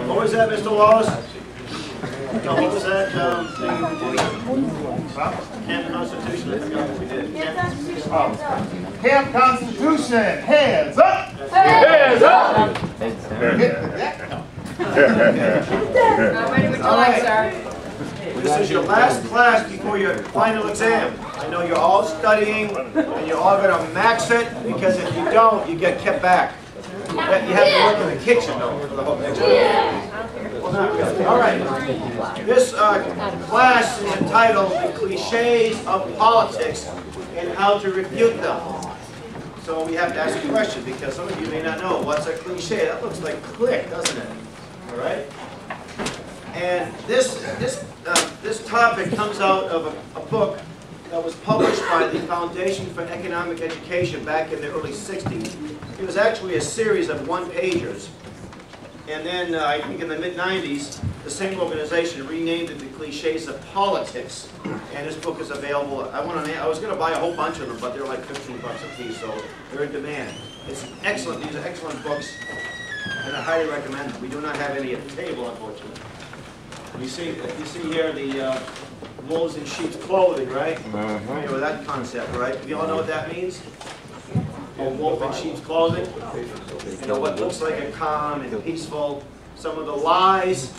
What was that, Mr. Wallace? No, what was that? Camp Constitution. I forgot what we did. Camp Constitution. Hands up. Hands up! Ready would you like, sir? This is your last class before your final exam. I know you're all studying and you're all going to max it, because if you don't, you get kept back. You have to work in the kitchen though for the whole next year. Well, not really. All right. This class is entitled "The Cliches of Politics and How to Refute Them." So we have to ask a question, because some of you may not know what's a cliche. That looks like clique, doesn't it? All right. And this topic comes out of a book that was published by the Foundation for Economic Education back in the early 60s. It was actually a series of one-pagers. And then I think in the mid-90s, the same organization renamed it the Cliches of Politics. And this book is available. I was going to buy a whole bunch of them, but they're like 15 bucks a piece, so they're in demand. It's excellent. These are excellent books, and I highly recommend them. We do not have any at the table, unfortunately. You see here the wolves in sheep's clothing, right? Familiar with that concept, right? You all know what that means? A wolf in sheep's clothing. You know, what looks like a calm and peaceful. Some of the lies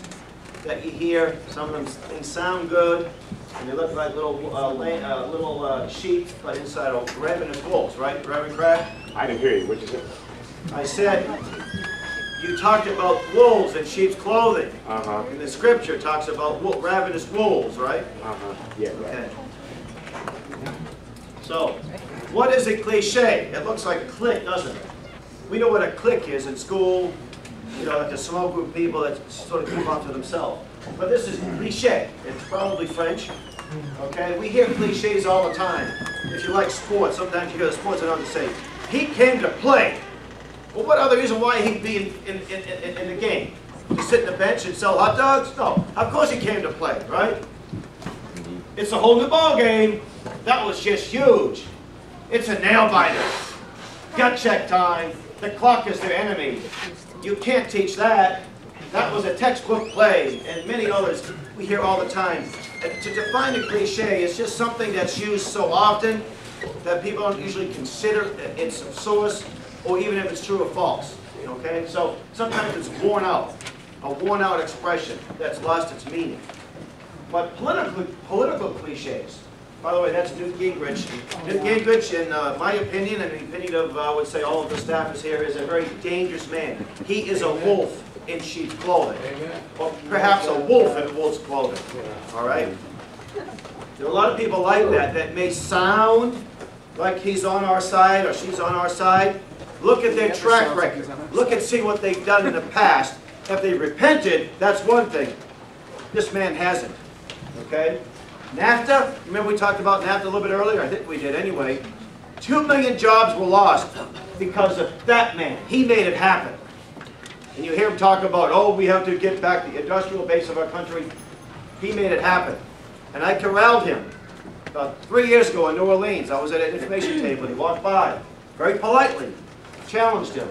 that you hear, some of them things sound good, and they look like little sheep, but inside are ravenous wolves, right, Reverend Craig? I didn't hear you. What did you say? I said, you talked about wolves in sheep's clothing. And the scripture talks about ravenous wolves, right? Yeah. Okay. So, what is a cliche? It looks like a clique, doesn't it? We know what a clique is in school. You know, like a small group of people that sort of keep on to themselves. But this is cliche. It's probably French. Okay? We hear cliches all the time. If you like sports, sometimes you hear the sports announcers say, "He came to play." Well, what other reason why he'd be in the game? To sit in the bench and sell hot dogs? No. Of course he came to play, right? It's a whole new ball game. That was just huge. It's a nail-biter. Gut check time. The clock is their enemy. You can't teach that. That was a textbook play, and many others we hear all the time. And to define a cliche, it's just something that's used so often that people don't usually consider its source, or even if it's true or false. Okay? So sometimes it's worn out, a worn out expression that's lost its meaning. But political cliches, by the way, that's Newt Gingrich. Newt Gingrich, in my opinion, and the opinion of, I would say, all of the staffers here, is a very dangerous man. He is a wolf in sheep's clothing. Or perhaps a wolf in wolf's clothing. All right? There are a lot of people like that may sound like he's on our side or she's on our side. Look at their track record. Look and see what they've done in the past. If they repented, that's one thing. This man hasn't. Okay? NAFTA, remember we talked about NAFTA a little bit earlier? I think we did anyway. 2 million jobs were lost because of that man. He made it happen. And you hear him talk about, oh, we have to get back the industrial base of our country. He made it happen. And I corralled him about 3 years ago in New Orleans. I was at an information table. He walked by, very politely, challenged him.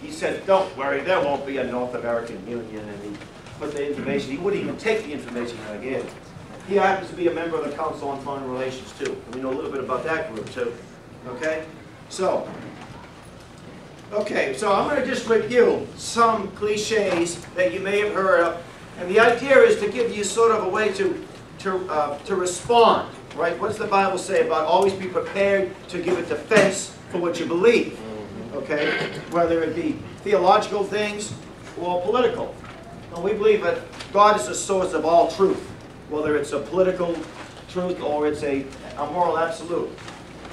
He said, don't worry, there won't be a North American Union. And he put the information, he wouldn't even take the information I gave. He happens to be a member of the Council on Foreign Relations, too. And we know a little bit about that group, too. Okay? So I'm going to just review some cliches that you may have heard of. And the idea is to give you sort of a way to respond, right? What does the Bible say about always be prepared to give a defense for what you believe? Okay? Whether it be theological things or political. And we believe that God is the source of all truth, whether it's a political truth or it's a moral absolute.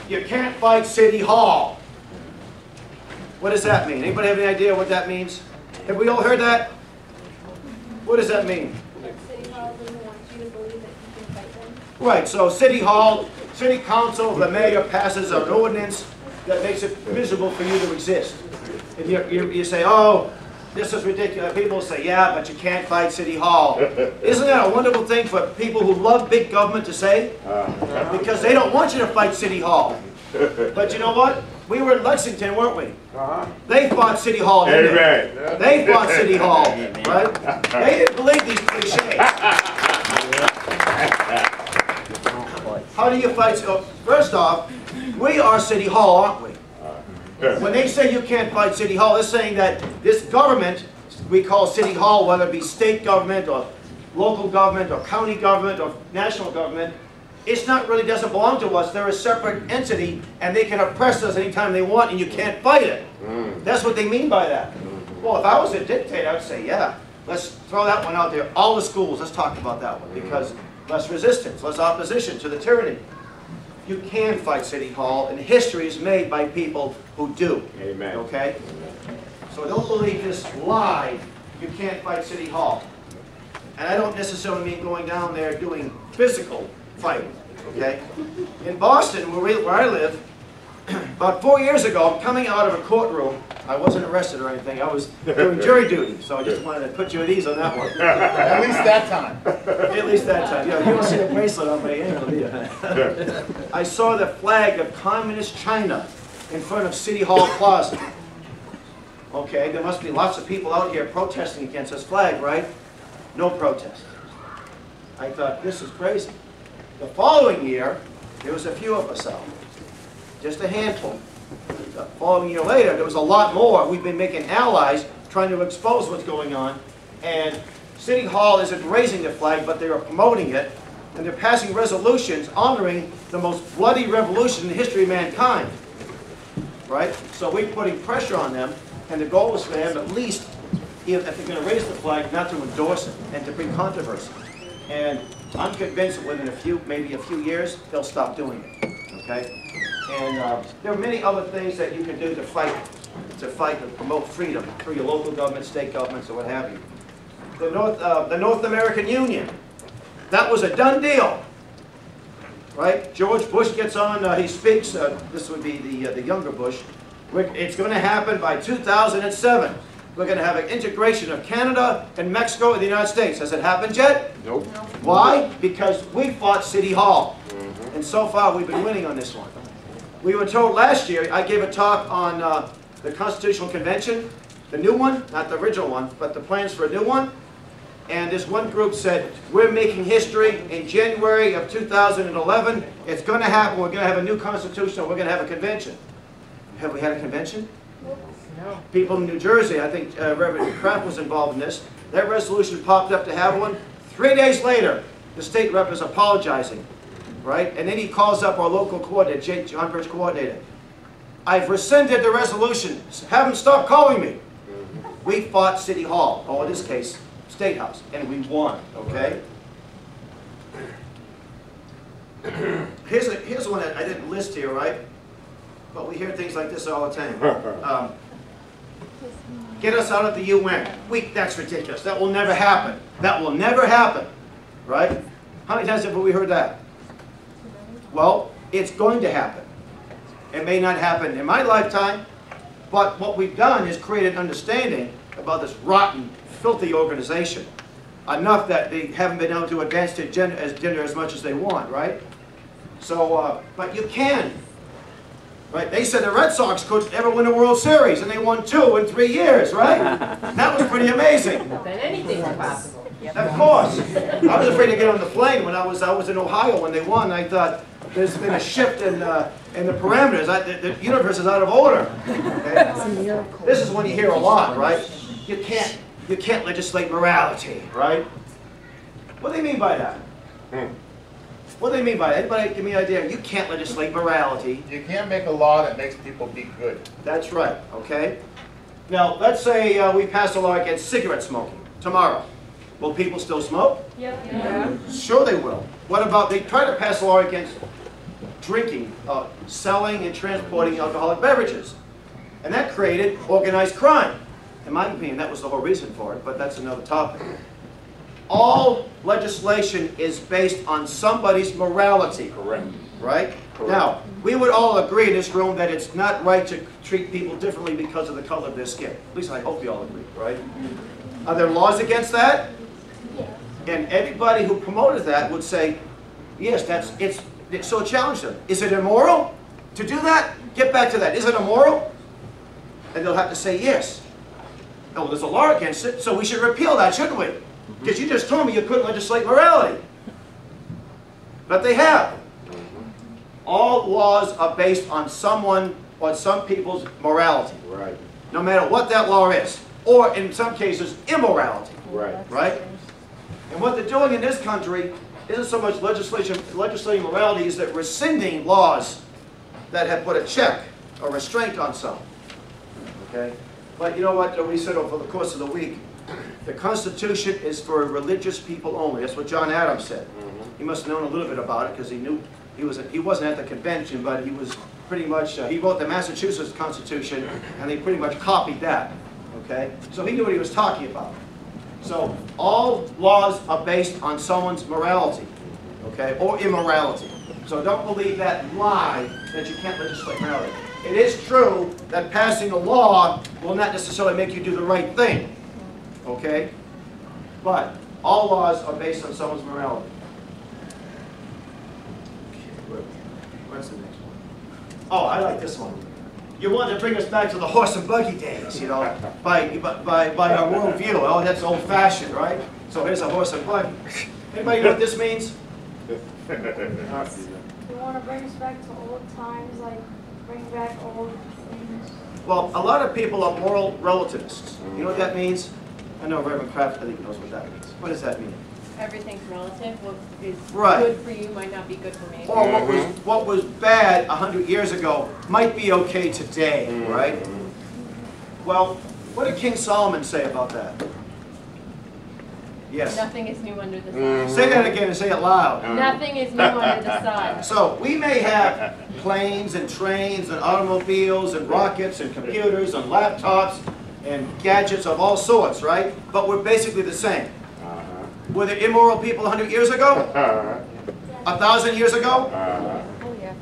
You can't fight City Hall. What does that mean? Anybody have any idea what that means? Have we all heard that? What does that mean? City Hall doesn't want you to believe that you can fight them. Right, so City Hall, City Council, the mayor passes an ordinance that makes it miserable for you to exist. And you say, oh, this is ridiculous. People say, yeah, but you can't fight City Hall. Isn't that a wonderful thing for people who love big government to say? Because they don't want you to fight City Hall. But you know what? We were in Lexington, weren't we? Uh-huh. They fought City Hall, didn't they? Amen. They fought City Hall, right? They didn't believe these cliches. How do you fight? So, first off, we are City Hall, aren't we? When they say you can't fight City Hall, they're saying that this government, we call City Hall, whether it be state government or local government or county government or national government, it's not really, doesn't belong to us. They're a separate entity and they can oppress us anytime they want and you can't fight it. That's what they mean by that. Well, if I was a dictator, I would say, yeah, let's throw that one out there. All the schools, let's talk about that one, because less resistance, less opposition to the tyranny. You can fight City Hall, and history is made by people who do. Amen. Okay? So don't believe this lie, you can't fight City Hall. And I don't necessarily mean going down there doing physical fighting. Okay? In Boston, where I live, about 4 years ago, I'm coming out of a courtroom. I wasn't arrested or anything. I was doing jury duty, so I just wanted to put you at ease on that one. At least that time. At least that time. Yeah, you don't see the bracelet on my ankle, do you? I saw the flag of Communist China in front of City Hall Plaza. Okay, there must be lots of people out here protesting against this flag, right? No protest. I thought, this is crazy. The following year, there was a few of us out. Just a handful. The following year later, there was a lot more. We've been making allies, trying to expose what's going on. And City Hall isn't raising the flag, but they are promoting it. And they're passing resolutions honoring the most bloody revolution in the history of mankind. Right? So we're putting pressure on them. And the goal is for them, at least, if they're going to raise the flag, not to endorse it and to bring controversy. And I'm convinced that within maybe a few years, they'll stop doing it. Okay? And there are many other things that you can do to fight and promote freedom through your local government, state governments, or what have you. The North American Union, that was a done deal, right? George Bush gets on, he speaks, this would be the younger Bush. It's going to happen by 2007. We're going to have an integration of Canada and Mexico and the United States. Has it happened yet? Nope. Why? Because we fought City Hall. And so far we've been winning on this one. We were told last year, I gave a talk on the Constitutional Convention, the new one, not the original one, but the plans for a new one. And this one group said, we're making history in January of 2011. It's going to happen. We're going to have a new constitution. We're going to have a convention. Have we had a convention? No. People in New Jersey, I think Reverend Kraft was involved in this. That resolution popped up to have one. 3 days later, the state rep is apologizing. Right? And then he calls up our local coordinator, John Bridge coordinator. I've rescinded the resolution. Have him stop calling me. We fought City Hall, or in this case, State House, and we won, okay? Here's one that I didn't list here, right? But we hear things like this all the time. Get us out of the UN. That's ridiculous. That will never happen. That will never happen, right? How many times have we heard that? Well, it's going to happen. It may not happen in my lifetime, but what we've done is create an understanding about this rotten, filthy organization. Enough that they haven't been able to advance their gender as much as they want, right? So, but you can. Right? They said the Red Sox couldn't ever win a World Series, and they won 2 in 3 years, right? That was pretty amazing. Then anything's possible. Yep. Of course. I was afraid to get on the plane when I was in Ohio when they won. I thought, there's been a shift in the parameters. The universe is out of order. Okay? This is one you hear a lot, right? You can't legislate morality, right? What do they mean by that? What do they mean by that? Anybody give me an idea? You can't legislate morality. You can't make a law that makes people be good. That's right, okay? Now, let's say we pass a law against cigarette smoking tomorrow. Will people still smoke? Yep. Yeah. Sure they will. What about, they try to pass a law against drinking, selling and transporting alcoholic beverages. And that created organized crime. In my opinion, that was the whole reason for it, but that's another topic. All legislation is based on somebody's morality. Correct. Right? Correct. Now, we would all agree in this room that it's not right to treat people differently because of the color of their skin. At least I hope you all agree, right? Are there laws against that? And everybody who promoted that would say, yes, so challenge them. Is it immoral to do that? get back to that. Is it immoral? And they'll have to say yes. Oh, there's a law against it, so we should repeal that, shouldn't we? Because you just told me you couldn't legislate morality. But they have. All laws are based on someone or some people's morality. Right. No matter what that law is. Or, in some cases, immorality. Right. Right? And what they're doing in this country isn't so much legislating morality, is that rescinding laws that have put a check or restraint on some. Okay? But you know what we said over the course of the week? The Constitution is for religious people only. That's what John Adams said. He must have known a little bit about it because he knew he wasn't at the convention, but he was pretty much, he wrote the Massachusetts Constitution and they pretty much copied that. Okay? So he knew what he was talking about. So all laws are based on someone's morality, okay, or immorality. So don't believe that lie that you can't legislate morality. It is true that passing a law will not necessarily make you do the right thing, okay? But all laws are based on someone's morality. Where's the next one? Oh, I like this one. You want to bring us back to the horse and buggy days, you know, by our worldview. Oh, that's old-fashioned, right? So here's a horse and buggy. Anybody know what this means? You want to bring us back to old times, like bring back old things? Well, a lot of people are moral relativists. You know what that means? I know Reverend Kraft, I think, knows what that means. What does that mean? Everything's relative. What is Right. good for you might not be good for me. Or what was bad 100 years ago might be okay today, right? Well, what did King Solomon say about that? Yes. Nothing is new under the sun. Say that again and say it loud. Nothing is new under the sun. So we may have planes and trains and automobiles and rockets and computers and laptops and gadgets of all sorts, right? But we're basically the same. Were there immoral people 100 years ago? 1,000 years ago? Oh yeah.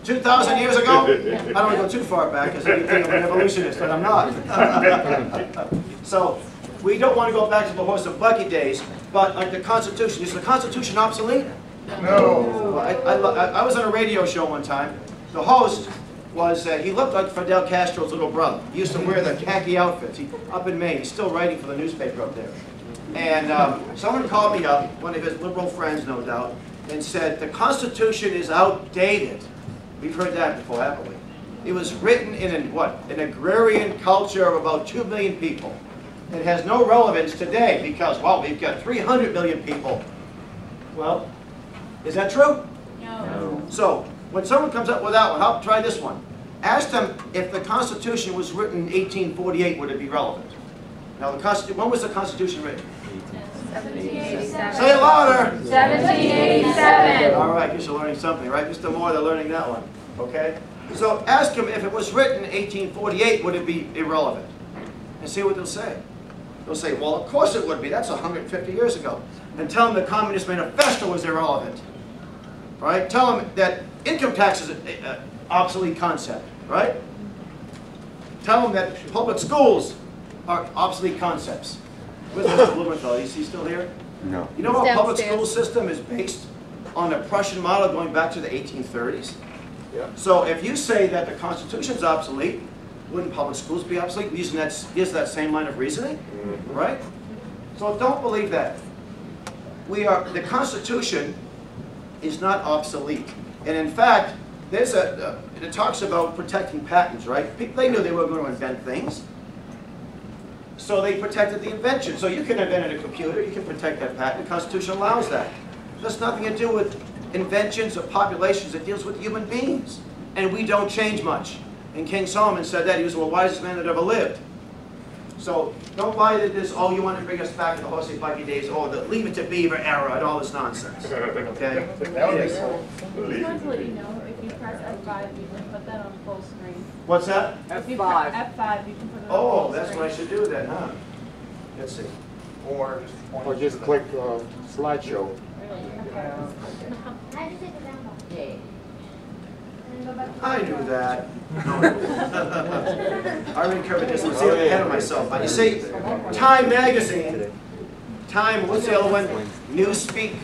2,000 years ago? I don't want to go too far back because you think I'm an evolutionist, but I'm not. So we don't want to go back to the horse and buggy days, but like the Constitution. Is the Constitution obsolete? No. Well, I was on a radio show one time. The host was, he looked like Fidel Castro's little brother. He used to wear the khaki outfits. Up in Maine, he's still writing for the newspaper up there. And someone called me up, one of his liberal friends, no doubt, and said, the Constitution is outdated. We've heard that before, haven't we? It was written in an agrarian culture of about 2 million people. It has no relevance today because, well, we've got 300 million people. Well, is that true? No. So, when someone comes up with that one, I'll try this one. Ask them if the Constitution was written in 1848, would it be relevant? Now, when was the Constitution written? 1787. Say it louder! 1787. All right, guess you're learning something, right? Mr. Moore, they're learning that one, okay? So ask them if it was written in 1848, would it be irrelevant? And see what they'll say. They'll say, well, of course it would be. That's 150 years ago. And tell them the Communist Manifesto was irrelevant, right? Tell them that income tax is an obsolete concept, right? Tell them that public schools are obsolete concepts. Where's Mr. Blumenthal? Is he still here? No. You know our public school system is based on a Prussian model going back to the 1830s? Yeah. So if you say that the Constitution's obsolete, wouldn't public schools be obsolete using that same line of reasoning? Right? So don't believe that. The Constitution is not obsolete. And in fact, it talks about protecting patents, right? They knew they were going to invent things. So they protected the invention. So you can invent a computer, you can protect that patent. The Constitution allows that. It has nothing to do with inventions or populations. It deals with human beings. And we don't change much. And King Solomon said that. He was the wisest man that ever lived. So don't buy this, oh, you want to bring us back to the horsey buggy days, or the leave it to beaver era and all this nonsense. Okay? That would be cool. Just want to let you know, if you press F5, you can put that on full screen. What's that? If you press F5, you can put it on Oh, full that's screen. what I should do then, huh? Let's see. Or just click slideshow. I just take it down. Yeah. And then go back to I knew that. I already covered this one. See, I'm ahead of myself. But you see, Time magazine, Time, what's the other one? Newspeak.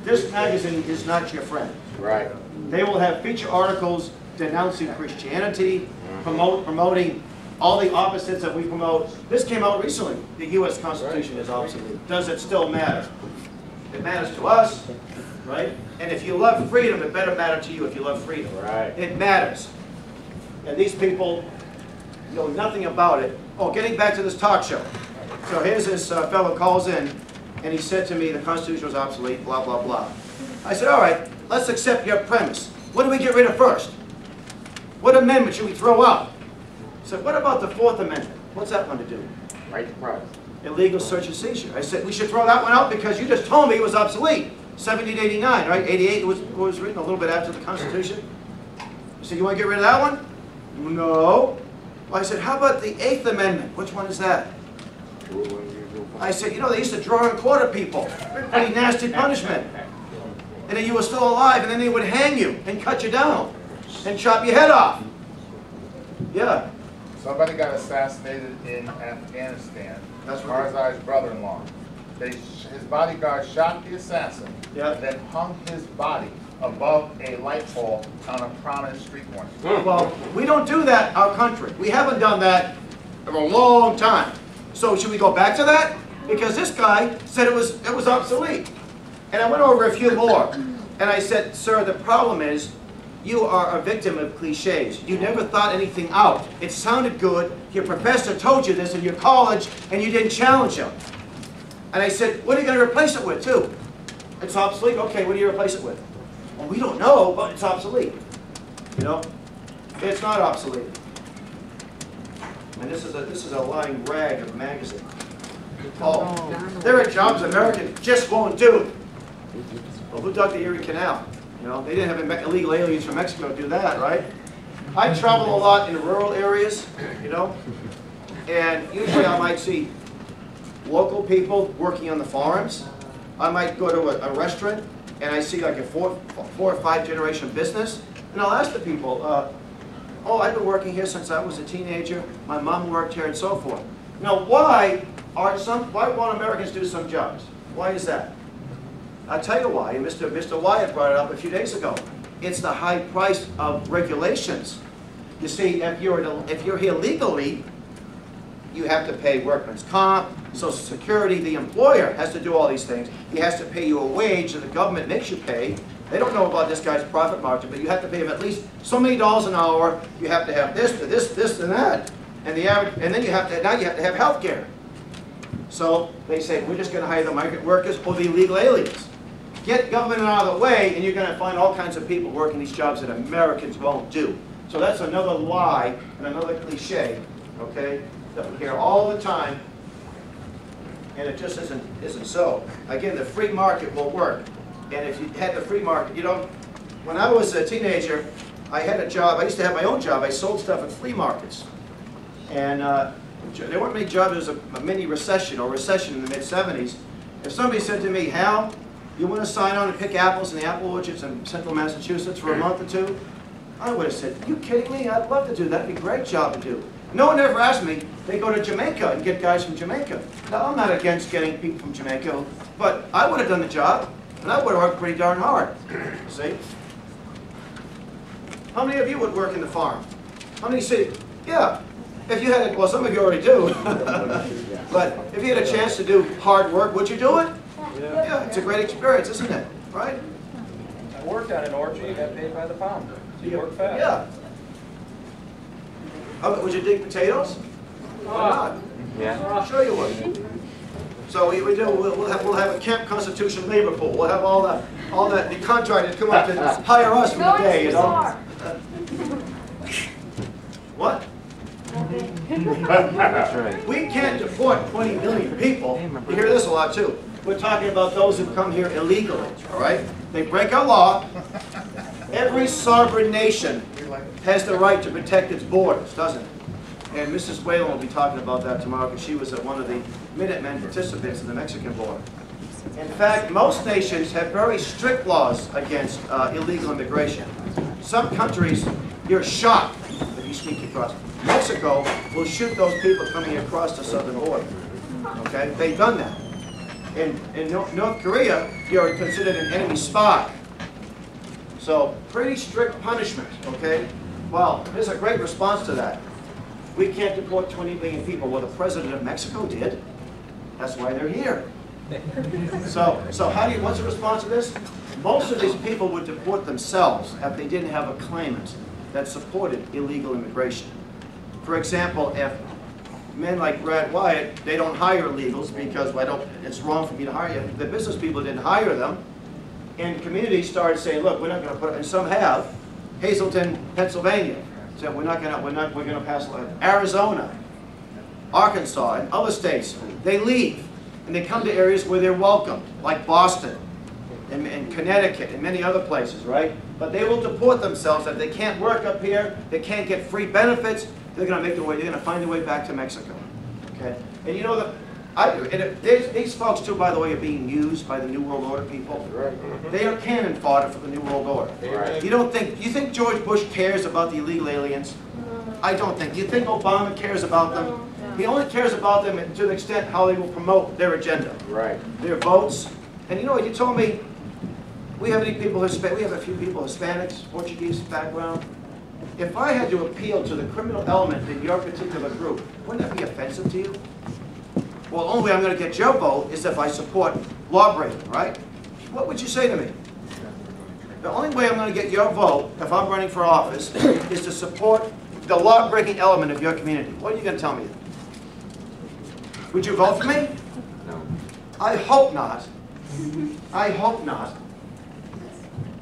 This magazine is not your friend. Right. They will have feature articles denouncing Christianity, promoting all the opposites that we promote. This came out recently. The U.S. Constitution is obsolete. Does it still matter? It matters to us, right? And if you love freedom, it better matter to you if you love freedom. Right. It matters. And these people know nothing about it. Oh, getting back to this talk show. So here's this fellow calls in, and he said to me the Constitution was obsolete, blah, blah, blah. I said, all right, let's accept your premise. What do we get rid of first? What amendment should we throw out? He said, what about the Fourth Amendment? What's that one to do? Right to privacy. Illegal search and seizure. I said, we should throw that one out because you just told me it was obsolete. 1789, right? 88 was written a little bit after the Constitution. You said, you want to get rid of that one? No. Well, I said, how about the Eighth Amendment? Which one is that? I said, you know, they used to draw and quarter people. Pretty nasty punishment. And then you were still alive, and then they would hang you and cut you down and chop your head off. Yeah. Somebody got assassinated in Afghanistan. That's right. Karzai's brother-in-law. His bodyguard shot the assassin, Yeah. and then hung his body above a light pole on a prominent street corner. Well, we don't do that in our country. We haven't done that for a long time. So should we go back to that? Because this guy said it was obsolete. And I went over a few more. And I said, sir, the problem is you are a victim of cliches. You never thought anything out. It sounded good. Your professor told you this in your college, and you didn't challenge him. And I said, what are you going to replace it with, too? It's obsolete? Okay, what do you replace it with? Well, we don't know, but it's obsolete. You know? It's not obsolete. And this is a lying rag of a magazine. Oh, there are jobs Americans just won't do. Well, who dug the Erie Canal? You know, they didn't have illegal aliens from Mexico do that, right? I travel a lot in rural areas, you know, and usually I might see local people working on the farms. I might go to a restaurant and I see like a four or five generation business, and I'll ask the people, oh, I've been working here since I was a teenager. My mom worked here, and so forth. Now, why won't Americans do some jobs? Why is that? I'll tell you why. And Mr. Wyatt brought it up a few days ago. It's the high price of regulations. You see, if you're here legally, you have to pay workman's comp, Social Security. The employer has to do all these things. He has to pay you a wage that the government makes you pay. They don't know about this guy's profit margin, but you have to pay him at least so many dollars an hour. You have to have this, and that, and then you have to have health care. So they say we're just going to hire the migrant workers or the illegal aliens. Get government out of the way, and you're going to find all kinds of people working these jobs that Americans won't do. So that's another lie and another cliche, okay, that we hear all the time, and it just isn't so. Again, the free market will work. And if you had the free market, you know, when I was a teenager, I had a job. I used to have my own job. I sold stuff at flea markets. And there weren't many jobs. There was a mini recession or recession in the mid-'70s. If somebody said to me, Hal, you want to sign on and pick apples in the apple orchards in central Massachusetts for a month or two? I would have said, are you kidding me? I'd love to do that. That'd be a great job to do. No one ever asked me. They go to Jamaica and get guys from Jamaica. Now, I'm not against getting people from Jamaica, but I would have done the job. And I would have worked pretty darn hard, see? How many of you would work in the farm? How many see? Yeah. If you had, well, some of you already do. But if you had a chance to do hard work, would you do it? Yeah, it's a great experience, isn't it? Right? I worked on an orchard, you got paid by the pound. You work fast. Yeah. Would you dig potatoes? Why not? Yeah. Sure you would. So we'll have a Camp Constitution labor pool. We'll have all the contractors come up and hire us for the day, you know. What? That's right. We can't deport 20 million people. You hear this a lot too. We're talking about those who come here illegally, all right? They break our law. Every sovereign nation has the right to protect its borders, doesn't it? And Mrs. Whalen will be talking about that tomorrow because she was one of the Minutemen participants in the Mexican border. In fact, most nations have very strict laws against illegal immigration. Some countries, you're shot if you sneak across. Mexico will shoot those people coming across the southern border. Okay? They've done that. In North Korea, you're considered an enemy spy. So, pretty strict punishment, okay? Well, there's a great response to that. We can't deport 20 million people. Well, the president of Mexico did. That's why they're here. So what's the response to this? Most of these people would deport themselves if they didn't have a claimant that supported illegal immigration. For example, if men like Brad Wyatt, they don't hire illegals because it's wrong for me to hire you. The business people didn't hire them, and communities started saying, look, we're not going to put, and some have. Hazleton, Pennsylvania, said we're going to pass law. Arizona, Arkansas, and other states, they leave, and they come to areas where they're welcome, like Boston, and Connecticut, and many other places, right? But they will deport themselves if they can't work up here, they can't get free benefits, they're going to make their way, they're going to find their way back to Mexico, okay? And you know that, these folks too, by the way, are being used by the New World Order people. Right. They are cannon fodder for the New World Order. Right. You think George Bush cares about the illegal aliens? I don't think. You think Obama cares about them? He only cares about them to the extent how they will promote their agenda. Right. Their votes. And you know what, you told me, we have any people, we have a few people, Hispanics, Portuguese background. If I had to appeal to the criminal element in your particular group, wouldn't that be offensive to you? Well, the only way I'm going to get your vote is if I support law breaking, right? What would you say to me? The only way I'm going to get your vote, if I'm running for office, is to support the law breaking element of your community. What are you going to tell me? Would you vote for me? No. I hope not. I hope not.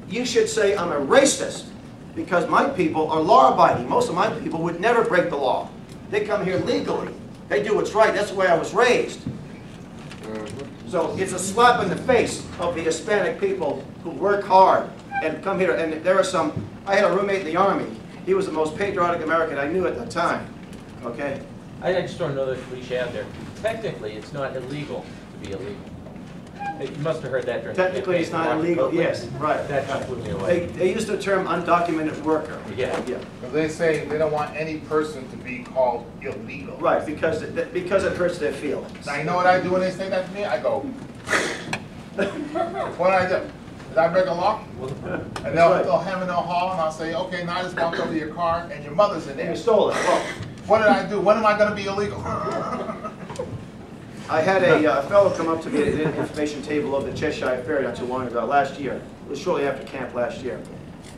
You should say I'm a racist because my people are law-abiding. Most of my people would never break the law. They come here legally. They do what's right. That's the way I was raised. So it's a slap in the face of the Hispanic people who work hard and come here. And there are some, I had a roommate in the Army. He was the most patriotic American I knew at the time. Okay? I just throw another cliche out there. Technically, it's not illegal to be illegal. You must have heard that during Technically, the it's not illegal. Yes, right. That just blew me away. They use the term undocumented worker. Yeah. Yeah. Because they say they don't want any person to be called illegal. Right, because it hurts their feelings. Now, you know what I do when they say that to me? I go, what do I do? Did I break a law? And they'll hem and they'll haw, and I'll say, okay, now I just walked over to your car, and your mother's in And there. you stole it. Well, What did I do? When am I going to be illegal? I had a fellow come up to me at the information table of the Cheshire Fair not too long ago, last year. It was shortly after camp last year.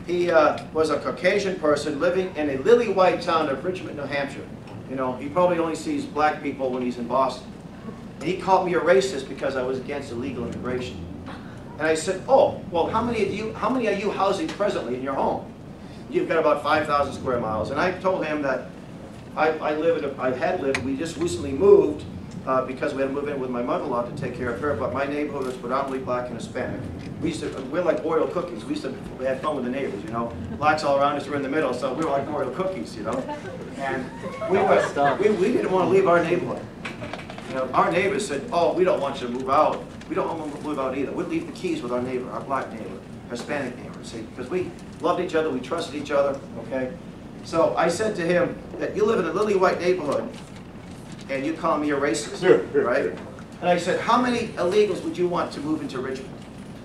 He was a Caucasian person living in a lily-white town of Richmond, New Hampshire. You know, he probably only sees black people when he's in Boston. And he called me a racist because I was against illegal immigration. And I said, oh, well, how many are you housing presently in your home? You've got about 5,000 square miles. And I told him that we just recently moved because we had to move in with my mother-in-law to take care of her, but my neighborhood was predominantly black and Hispanic. We're like Oreo cookies. We had fun with the neighbors, you know. Blacks all around us were in the middle, so we were like Oreo cookies, you know. And we didn't want to leave our neighborhood. You know, our neighbors said, oh, we don't want you to move out. We don't want to move out either. We'd leave the keys with our neighbor, our black neighbor, Hispanic neighbor, see, because we loved each other, we trusted each other, okay? So I said to him that you live in a lily white neighborhood and you call me a racist, right? And I said, how many illegals would you want to move into Richmond?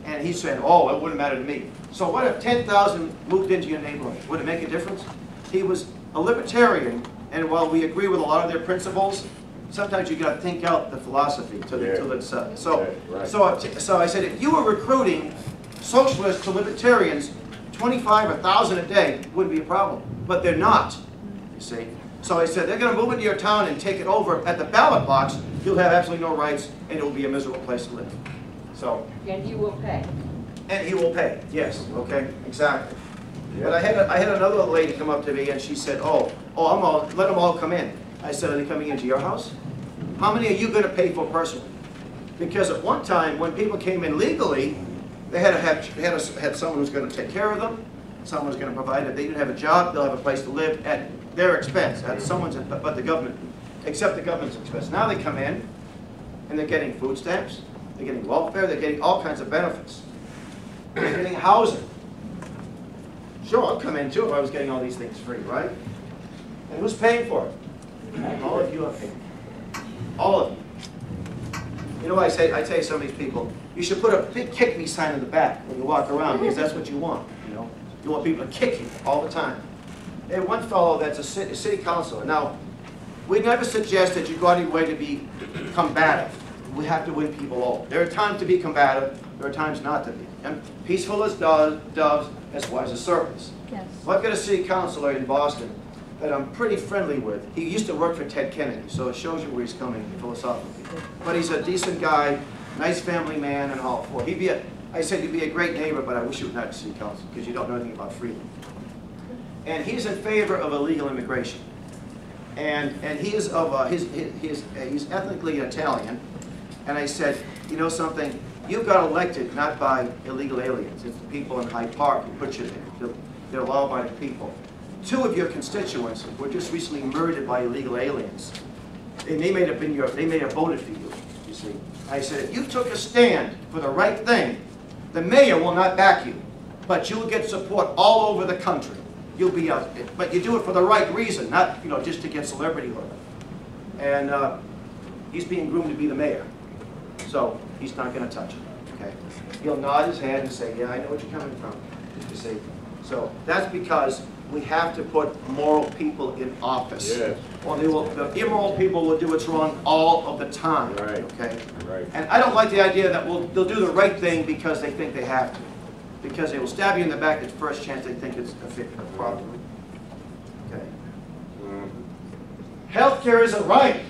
And he said, oh, it wouldn't matter to me. So what if 10,000 moved into your neighborhood? Would it make a difference? He was a libertarian, and while we agree with a lot of their principles, sometimes you got to think out the philosophy till it's so I said, if you were recruiting socialists to libertarians, 25 or 1,000 a day wouldn't be a problem, but they're not. You see. So I said they're going to move into your town and take it over. At the ballot box, you'll have absolutely no rights, and it will be a miserable place to live. So. And you will pay. And he will pay. Yes. Okay. Exactly. But I had another lady come up to me and she said, let them all come in. I said, are they coming into your house? How many are you going to pay for personally? Because at one time, when people came in legally, they had someone who's going to take care of them, someone who's going to provide. If they didn't have a job, they'll have a place to live at their expense, at someone's, but the government, except the government's expense. Now they come in, and they're getting food stamps, they're getting welfare, they're getting all kinds of benefits. They're getting housing. Sure, I'll come in too if I was getting all these things free, right? And who's paying for it? All of you are paying. All of you. You know what I tell you some of these people, you should put a big kick me sign in the back when you walk around because that's what you want, you know. You want people to kick you all the time. And one fellow that's a city councilor. Now, we never suggest that you go out of your way to be combative. We have to win people over. There are times to be combative, there are times not to be. And peaceful as doves, as wise as serpents. Yes. Well, I've got a city councilor in Boston that I'm pretty friendly with. He used to work for Ted Kennedy, so it shows you where he's coming philosophically. But he's a decent guy, nice family man, and all for. I said he'd be a great neighbor, but I wish he was not city council because you don't know anything about freedom. And he's in favor of illegal immigration. And he is of he's ethnically Italian. And I said, you know something? You got elected not by illegal aliens. It's the people in Hyde Park who put you there. They're law-abiding people. 2 of your constituents were just recently murdered by illegal aliens. And they may have voted for you, you see. I said, if you took a stand for the right thing, the mayor will not back you, but you will get support all over the country. You'll be out, but you do it for the right reason, not just to get celebrityhood. And he's being groomed to be the mayor, so he's not going to touch it. Okay, he'll nod his head and say, "Yeah, I know what you're coming from." You see, so that's because we have to put moral people in office. Yes. Or the immoral people will do what's wrong all of the time. Right. Okay. Right. And I don't like the idea that they'll do the right thing because they think they have to. Because they will stab you in the back at the first chance they think it's a problem. Okay. Healthcare is a right.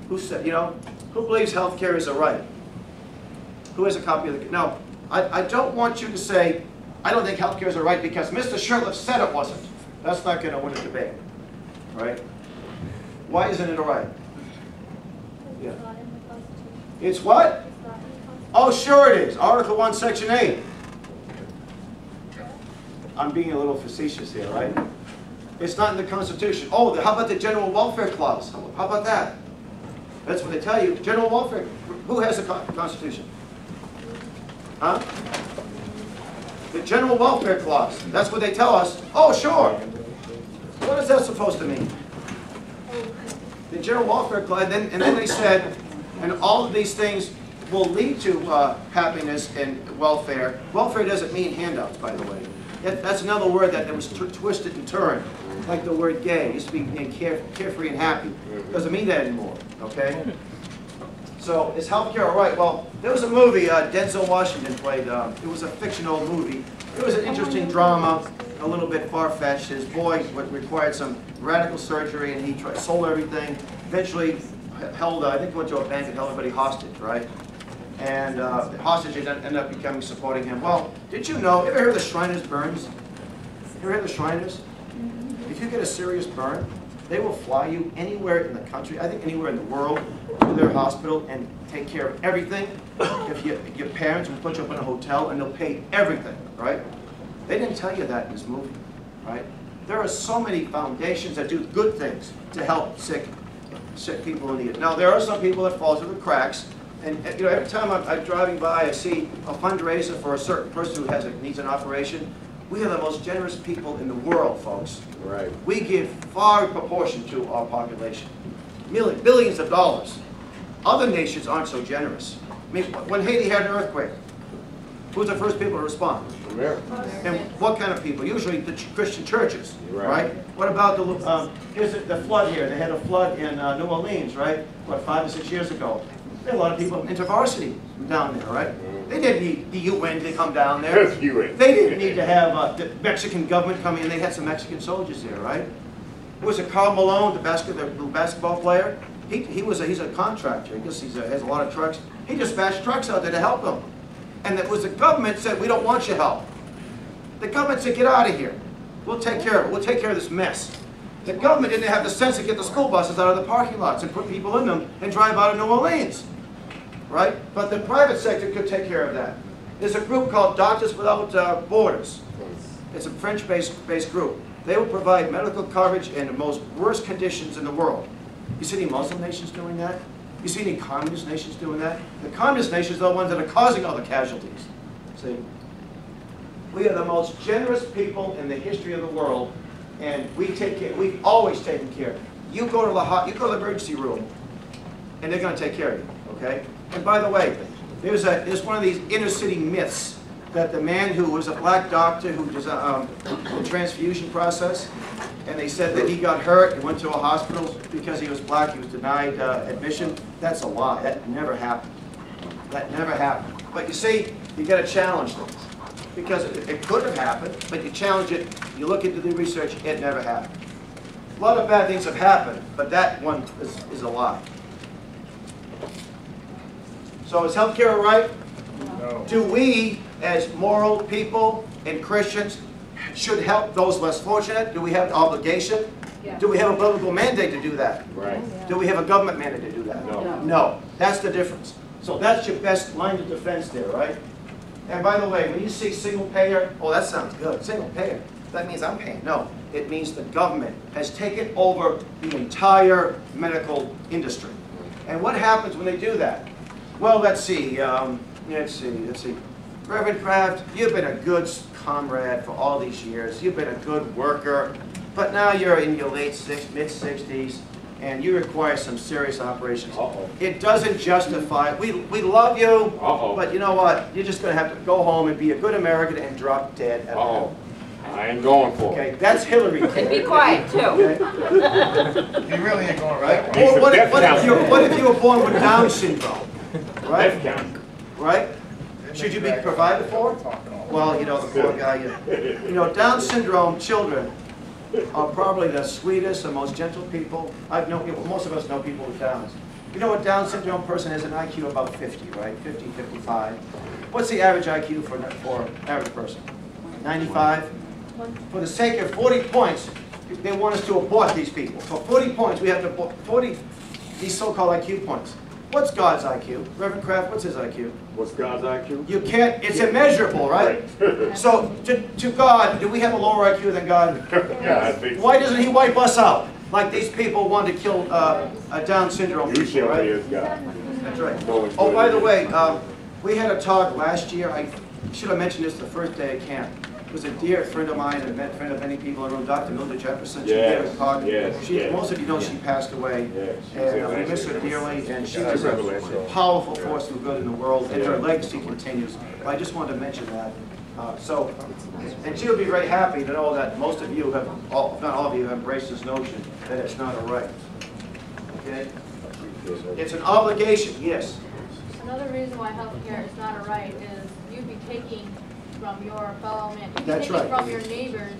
Who said, who believes healthcare is a right? Who has a copy of the, no, I don't want you to say, I don't think healthcare is a right because Mr. Shurtleff said it wasn't. That's not going to win a debate, right? Why isn't it a right? Yeah. It's not in the Constitution. It's what? It's not in the Constitution. Oh, sure it is. Article 1, Section 8. I'm being a little facetious here, right? It's not in the Constitution. Oh, how about the General Welfare Clause? How about that? That's what they tell you. General Welfare. Who has a Constitution? Huh? The General Welfare Clause. That's what they tell us. Oh, sure. What is that supposed to mean? The General Welfare Clause, and then they said, and all of these things will lead to happiness and welfare. Welfare doesn't mean handouts, by the way. That's another word that was twisted and turned, like the word gay. It used to be carefree and happy. Doesn't mean that anymore, okay? So is healthcare all right? Well, there was a movie Denzel Washington played. It was a fictional movie. It was an interesting drama, a little bit far-fetched. His boy required some radical surgery, and he sold everything. Eventually held, I think, went to a bank and held everybody hostage, right? And the hostages ended up supporting him. Well, did you know, ever heard of the Shriners burns? Ever heard of the Shriners? If you get a serious burn, they will fly you anywhere in the country, I think anywhere in the world, to their hospital and take care of everything. If your parents will put you up in a hotel and they'll pay everything, right? They didn't tell you that in this movie, right? There are so many foundations that do good things to help sick people who need it. Now, there are some people that fall through the cracks. And every time I'm driving by, I see a fundraiser for a certain person who needs an operation. We are the most generous people in the world, folks. Right. We give far in proportion to our population. Billions of dollars. Other nations aren't so generous. I mean, when Haiti had an earthquake, who's the first people to respond? America. And what kind of people? Usually the Christian churches, Right. right? What about here's the flood here. They had a flood in New Orleans, right? What, 5 or 6 years ago? There are a lot of people into varsity down there, right? They didn't need the UN to come down there. Yes, UN. They didn't need to have the Mexican government come in. They had some Mexican soldiers there, right? It was Karl Malone, the basketball player. He's a contractor. I guess he has a lot of trucks. He dispatched trucks out there to help them. And it was the government said, we don't want your help. The government said, get out of here. We'll take care of it. We'll take care of this mess. The government didn't have the sense to get the school buses out of the parking lots and put people in them and drive out of New Orleans, right? But the private sector could take care of that. There's a group called Doctors Without Borders. It's a French-based group. They will provide medical coverage in the most worst conditions in the world. You see any Muslim nations doing that? You see any communist nations doing that? The communist nations are the ones that are causing all the casualties. See? We are the most generous people in the history of the world. And we've always taken care. You go to the emergency room, and they're going to take care of you, okay? And by the way, there's one of these inner city myths that the man who was a black doctor who does the transfusion process, and they said that he got hurt and went to a hospital because he was black, he was denied admission. That's a lie. That never happened. That never happened. But you see, you got to challenge things. Because it could have happened, but you challenge it, you look into the research, it never happened. A lot of bad things have happened, but that one is a lie. So is healthcare a right? No. Do we, as moral people and Christians, should help those less fortunate? Do we have an obligation? Yeah. Do we have a biblical mandate to do that? Right. Do we have a government mandate to do that? No. No. That's the difference. So that's your best line of defense there, right? And by the way, when you see single payer, oh, that sounds good. Single payer. That means I'm paying. No. It means the government has taken over the entire medical industry. And what happens when they do that? Well, let's see. Let's see. Reverend Kraft, you've been a good comrade for all these years. You've been a good worker. But now you're in your mid-60s, and you require some serious operations. Uh-oh. It doesn't justify. We love you, Uh-oh. but you know what? You're just going to have to go home and be a good American and drop dead at home. I ain't going for it. Okay, that's Hillary. And be quiet, too. Okay? You really ain't going right. Or what if you were born with Down syndrome? Right? Death count. Right? Should you be provided for? Well, you know, the poor guy. You know, Down syndrome children are probably the sweetest and most gentle people. Most of us know people with Downs. You know what Down syndrome person has an IQ about 50, right? 50, 55. What's the average IQ for average person? 95? For the sake of 40 points, they want us to abort these people. For 40 points, we have to abort 40 these so-called IQ points. What's God's IQ? Reverend Kraft, what's his IQ? What's God's IQ? You can't, it's immeasurable, right? So, to God, do we have a lower IQ than God? Yeah, I think so. Why doesn't he wipe us out? Like these people want to kill a Down syndrome You people, shall be right? as God. That's right. No, it's Oh, good. by the way, we had a talk last year. I should have mentioned this the first day of camp. It was a dear friend of mine, and a friend of many people in the room, Dr. Mildred Jefferson. She gave a talk. Yes. Most of you know she passed away. Yes, And we miss her dearly, and she was a powerful force for good in the world, and her legacy continues. I just wanted to mention that. And she'll be very happy to know that most of you have, not all of you have embraced this notion that it's not a right. Okay? It's an obligation, yes. Another reason why healthcare is not a right is you'd be taking from your fellow man. You'd be That's taking right. from your neighbors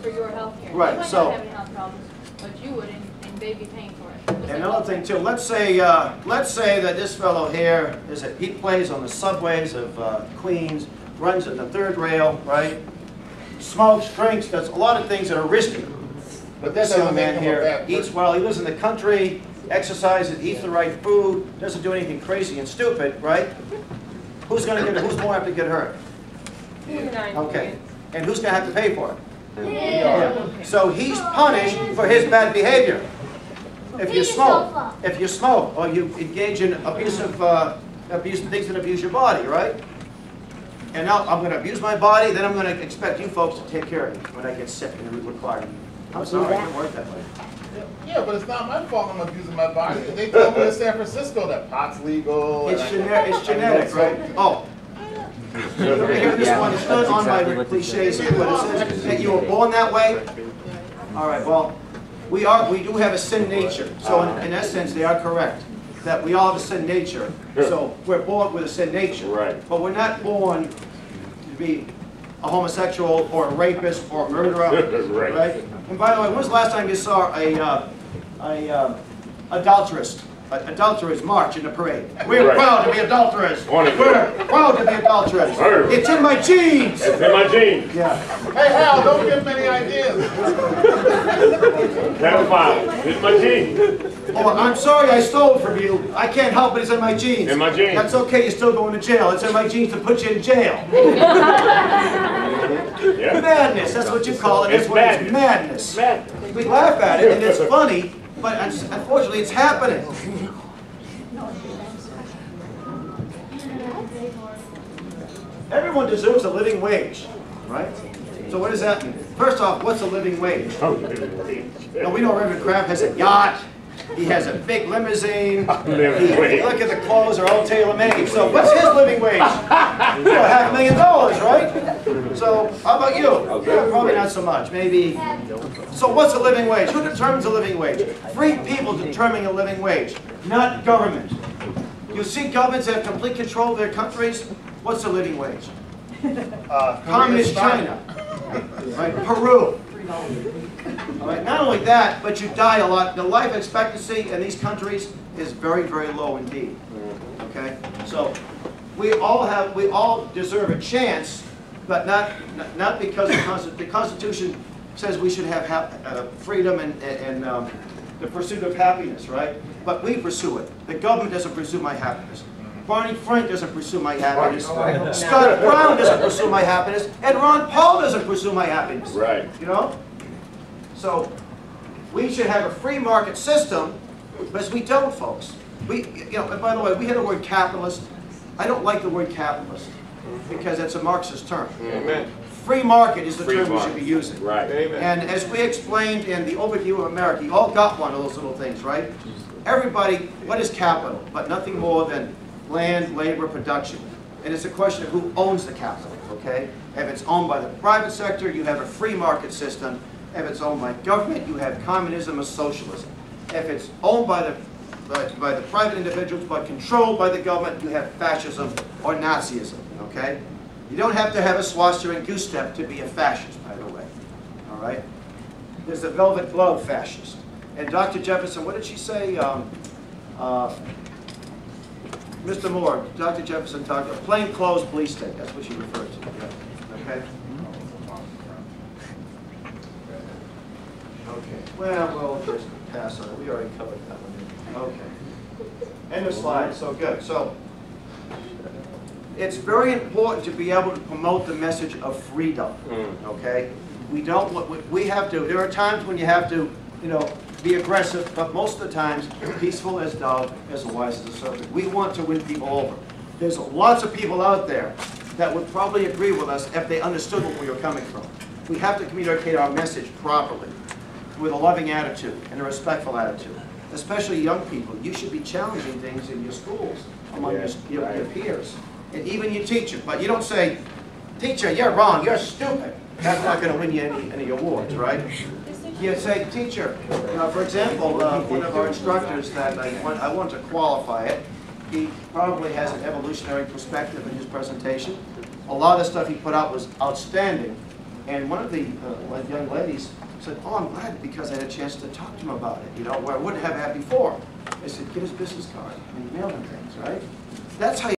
for your healthcare. Right, You might so- not have any health problems, but you would, and they'd be paying for it. Just And like another thing too, let's say that this fellow here he plays on the subways of Queens, runs at the third rail, right? Smokes, drinks, does a lot of things that are risky. But this young man here eats well, he lives in the country, exercises, eats the right food, doesn't do anything crazy and stupid, right? Who's more apt to get hurt? Okay. And who's going to have to pay for it? Yeah. So he's punished for his bad behavior. If you smoke, or you engage in things that abuse your body, right? And now I'm going to abuse my body, then I'm going to expect you folks to take care of me when I get sick and require me. I'm sorry, it doesn't work that way. Yeah, but it's not my fault I'm abusing my body. They told me in San Francisco that pot's legal. It's genetic, right? Oh. Here, this one, it's not on my cliches here, but it says that you were born that way. All right, well, we do have a sin nature. So in essence, they are correct. That we all have a sin nature. So we're born with a sin nature. Right. But we're not born to be a homosexual or a rapist or a murderer. Right. And by the way, when was the last time you saw adulterers march in the parade? We're Right. proud to be adulterers. Wonderful. We're proud to be adulterers. Wonderful. It's in my genes. It's in my genes. Yeah. Hey, Hal, don't give many ideas. Pedophile. It's my genes. Oh, I'm sorry I stole from you. I can't help it. It's in my genes. In my genes. That's okay. You're still going to jail. It's in my genes to put you in jail. Yeah. Madness. That's what you call it. That's It's what it's madness. madness. We laugh at it, and it's funny, but unfortunately, it's happening. Everyone deserves a living wage, right? So what does that mean? First off, what's a living wage? Now, we know Reverend Kraft has a yacht. He has a big limousine. Living wage. Look at the clothes, are all tailor-made. So what's his living wage? $500,000, right? So, how about you? Yeah, probably not so much, maybe. So what's a living wage? Who determines a living wage? Free people determine a living wage, not government. You see governments that have complete control of their countries, what's the living wage? Communist China, right? Peru. All right. Not only that, but you die a lot. The life expectancy in these countries is very, very low indeed. Okay, so we all deserve a chance, but not because the Constitution says we should have freedom and the pursuit of happiness, right? But we pursue it. The government doesn't pursue my happiness. Barney Frank doesn't pursue my happiness. Scott Brown doesn't pursue my happiness. And Ron Paul doesn't pursue my happiness. Right. You know? So we should have a free market system, but we don't, folks. And by the way, we had the word capitalist. I don't like the word capitalist because it's a Marxist term. Amen. Free market is the Free term we market. should be using. Right. Amen. And as we explained in the overview of America, you all got one of those little things, right? Everybody, what is capital? But nothing more than land, labor, production. And it's a question of who owns the capital, okay? If it's owned by the private sector, you have a free market system. If it's owned by government, you have communism or socialism. If it's owned by the private individuals but controlled by the government, you have fascism or Nazism, okay? You don't have to have a swastika and goose step to be a fascist, by the way, all right? There's the velvet glove fascist. And Dr. Jefferson, what did she say? Mr. Moore, Dr. Jefferson talked about plain clothes, police state. That's what she referred to. Yeah. Okay? Okay. Well, we'll just pass on it. We already covered that one. Okay. End of slide. So good. So it's very important to be able to promote the message of freedom. Okay? We have to. There are times when you have to, be aggressive, but most of the times, peaceful as dove, as wise as a serpent. We want to win people over. There's lots of people out there that would probably agree with us if they understood where we were coming from. We have to communicate our message properly, with a loving attitude and a respectful attitude. Especially young people. You should be challenging things in your schools, among your peers, and even your teacher. But you don't say, teacher, you're wrong, you're stupid. That's not going to win you any awards, right? You say, teacher, for example, one of our instructors that I want to qualify it, he probably has an evolutionary perspective in his presentation. A lot of the stuff he put out was outstanding. And one of the young ladies said, oh, I'm glad because I had a chance to talk to him about it, where I wouldn't have had before. I said, get his business card and mail him things, right? That's how